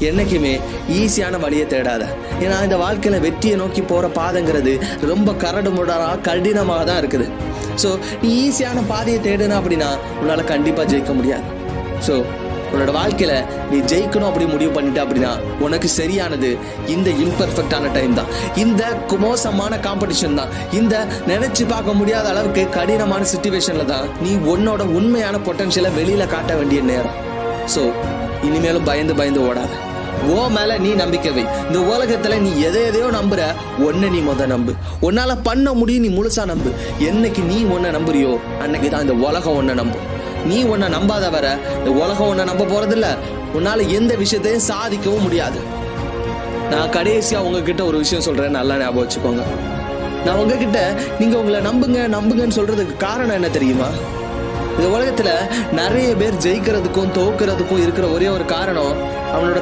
என்னைக்குமே ஈஸியான வழியை தேடாத. ஏன்னா இந்த வாழ்க்கையில வெற்றியை நோக்கி போற பாதைங்கிறது ரொம்ப கடினமாக தான் இருக்குது. ஸோ நீ ஈஸியான பாதையை தேடுன அப்படின்னா உன்னால கண்டிப்பா ஜெயிக்க முடியாது. ஸோ உன்னோட வாழ்க்கையில நீ ஜெயிக்கணும் அப்படி முடிவு பண்ணிட்ட அப்படின்னா உனக்கு சரியானது இந்த இம்பர்ஃபெக்டான டைம் தான், இந்த மோசமான காம்படிஷன் தான், இந்த நினைச்சு பார்க்க முடியாத அளவுக்கு கடினமான சிச்சுவேஷன்ல தான் நீ உன்னோட உண்மையான பொட்டன்ஷியலை வெளியில காட்ட வேண்டிய நேரம். ஸோ இனிமேலும் பயந்து ஓடாத. ஓ மேல நீ நம்பிக்கை வை. இந்த உலகத்துல நீ எதையோ நம்புற, ஒன்ன நீ நம்பு. உன்னால பண்ண முடியும், நீ முழுசா நம்பு. என்னைக்கு நீ ஒன்ன நம்புறியோ அன்னைக்குதான் இந்த உலகம் ஒன்ன நம்பும். நீ உன்னை நம்பாத வர இந்த உலகம் உன்னை நம்ப போறதில்ல. உன்னால எந்த விஷயத்தையும் சாதிக்கவும் முடியாது. நான் கடைசியா உங்ககிட்ட ஒரு விஷயம் சொல்றேன், நல்லா ஞாபகம் வச்சுக்கோங்க. நான் உங்ககிட்ட நீங்க உங்களை நம்புங்கன்னு சொல்றதுக்கு காரணம் என்ன தெரியுமா? இந்த உலகத்துல நிறைய பேர் ஜெயிக்கிறதுக்கும் தோக்குறதுக்கும் இருக்கிற ஒரே ஒரு காரணம் அவனோட